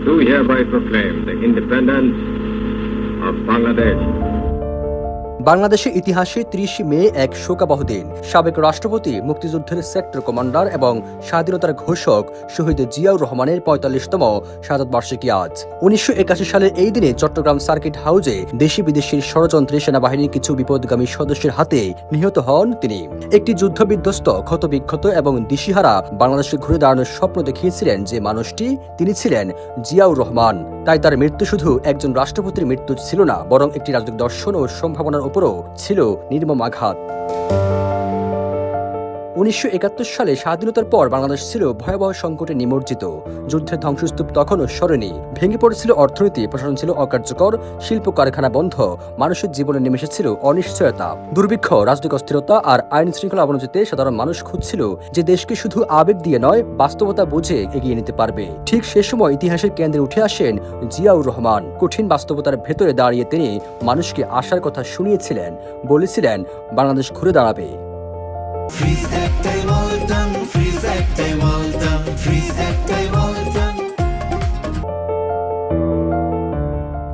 do hereby proclaim the independence of Bangladesh. বাংলাদেশের ইতিহাসে ৩০ মে এক শোকাবহ দিন। সাবেক রাষ্ট্রপতি, মুক্তিযুদ্ধের সেক্টর কমান্ডার এবং স্বাধীনতার ঘোষক শহীদ জিয়াউর রহমানের ৪৫তম শাহাদাত বার্ষিকী আজ। ১৯৮১ সালের এই দিনে চট্টগ্রাম সার্কিট হাউসে দেশি বিদেশির ষড়যন্ত্রে সেনাবাহিনীর কিছু বিপদগামী সদস্যের হাতে নিহত হন তিনি। একটি যুদ্ধবিধ্বস্ত, ক্ষতবিক্ষত এবং দিশাহারা বাংলাদেশে ঘুরে দাঁড়ানোর স্বপ্ন দেখিয়েছিলেন যে মানুষটি, তিনি ছিলেন জিয়াউর রহমান। তাই তার মৃত্যু শুধু একজন রাষ্ট্রপতির মৃত্যু ছিল না, বরং একটি রাজনৈতিক দর্শন ও সম্ভাবনার উপরও ছিল নির্মম আঘাত। ১৯৭১ সালে স্বাধীনতার পর বাংলাদেশ ছিল ভয়াবহ সংকটে নিমজ্জিত। যুদ্ধের ধ্বংসস্তূপ তখনও সরেনি। ভেঙে পড়েছিল অর্থনীতি, প্রশাসন ছিল অকার্যকর, শিল্প কারখানা বন্ধ, মানুষের জীবনে নেমে এসেছিল অনিশ্চয়তা, দুর্ভিক্ষ, রাজনৈতিক অস্থিরতা আর আইন শৃঙ্খলা অবনতিতে সাধারণ মানুষ খুঁজছিল যে দেশকে শুধু আবেগ দিয়ে নয়, বাস্তবতা বুঝে এগিয়ে নিতে পারবে। ঠিক সে সময় ইতিহাসের কেন্দ্রে উঠে আসেন জিয়াউর রহমান। কঠিন বাস্তবতার ভেতরে দাঁড়িয়ে তিনি মানুষকে আশার কথা শুনিয়েছিলেন, বলেছিলেন বাংলাদেশ ঘুরে দাঁড়াবে। Freeze ekte voltan, freeze ekte voltan, freeze ekte voltan.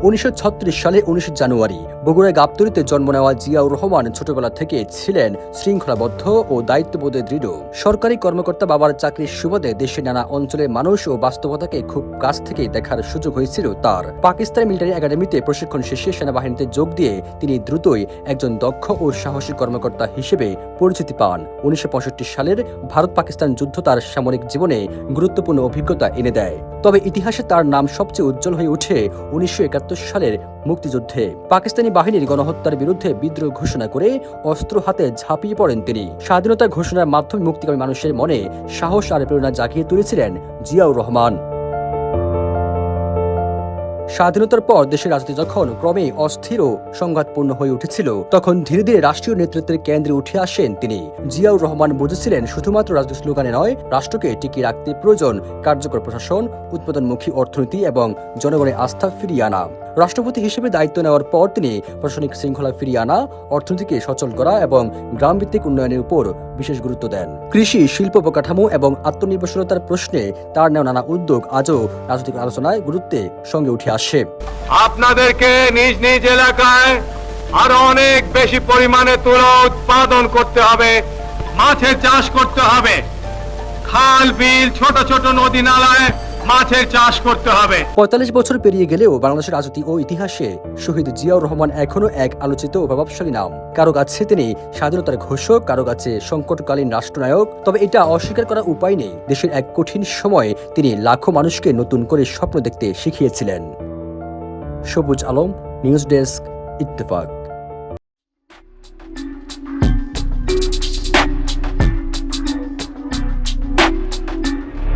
১৯৩৬ সালে ১৯ জানুয়ারি বগুড়ায় গাবতলীতে জন্ম নেওয়া জিয়াউর রহমান ছোটবেলা থেকে ছিলেন শৃঙ্খলাবদ্ধ ও দায়িত্ববোধে দৃঢ়। সরকারি কর্মকর্তা বাবার চাকরির সুবাদে দেশের নানা অঞ্চলের মানুষ ও বাস্তবতাকে খুব কাছ থেকে দেখার সুযোগ হয়েছিল তার। পাকিস্তান মিলিটারি একাডেমিতে প্রশিক্ষণ শেষে সেনাবাহিনীতে যোগ দিয়ে তিনি দ্রুতই একজন দক্ষ ও সাহসী কর্মকর্তা হিসেবে পরিচিতি পান। ১৯৬৫ সালের ভারত পাকিস্তান যুদ্ধ তার সামরিক জীবনে গুরুত্বপূর্ণ অভিজ্ঞতা এনে দেয়। তবে ইতিহাসে তার নাম সবচেয়ে উজ্জ্বল হয়ে ওঠে ১৯৭১ সালের মুক্তিযুদ্ধে। পাকিস্তানি বাহিনীর গণহত্যার বিরুদ্ধে বিদ্রোহ ঘোষণা করে অস্ত্র হাতে ঝাঁপিয়ে পড়েন তিনি। স্বাধীনতা ঘোষণার মাধ্যমে মুক্তিকামী মানুষের মনে সাহস আর প্রেরণা জাগিয়ে তুলেছিলেন জিয়াউর রহমান। স্বাধীনতার পর দেশের রাজনীতি যখন ক্রমেই অস্থির ও সংঘাতপূর্ণ হয়ে উঠেছিল, তখন ধীরে ধীরে রাষ্ট্রীয় নেতৃত্বের কেন্দ্রে উঠে আসেন তিনি। জিয়াউর রহমান বুঝেছিলেন শুধুমাত্র রাজনৈতিক স্লোগানে নয়, রাষ্ট্রকে টিকিয়ে রাখতে প্রয়োজন কার্যকর প্রশাসন, উৎপাদনমুখী অর্থনীতি এবং জনগণের আস্থা ফিরিয়ে আনা। রাষ্ট্রপতি হিসেবে দায়িত্ব নেওয়ার পর তিনি প্রশাসনিক শৃঙ্খলা ফিরিয়ে আনা, অর্থনীতিকে সচল করা এবং গ্রামভিত্তিক উন্নয়নের উপর বিশেষ গুরুত্ব দেন। কৃষি, শিল্প অবকাঠামো এবং আত্মনির্ভরশীলতার প্রশ্নে তার নেওয়া নানা উদ্যোগ আজও রাজনৈতিক আলোচনায় গুরুত্বের সঙ্গে উঠে আসে। আপনাদেরকে নিজ নিজ এলাকায় আরো অনেক বেশি পরিমাণে তুলা উৎপাদন করতে হবে, মাছের চাষ করতে হবে, খাল বিল, ছোট ছোট নদী নালায় মাছের চাষ করতে হবে। ৪৫ বছর পেরিয়ে গেলেও বাংলাদেশের রাজনীতি ও ইতিহাসে শহীদ জিয়াউর রহমান এখনো এক আলোচিত ও প্রভাবশালী নাম। কারো কাছে তিনি স্বাধীনতার ঘোষক, কারো কাছে সংকটকালীন রাষ্ট্রনায়ক। তবে এটা অস্বীকার করার উপায় নেই, দেশের এক কঠিন সময়ে তিনি লাখো মানুষকে নতুন করে স্বপ্ন দেখতে শিখিয়েছিলেন। সবুজ আলম, নিউজ ডেস্ক, ইত্তেফাক।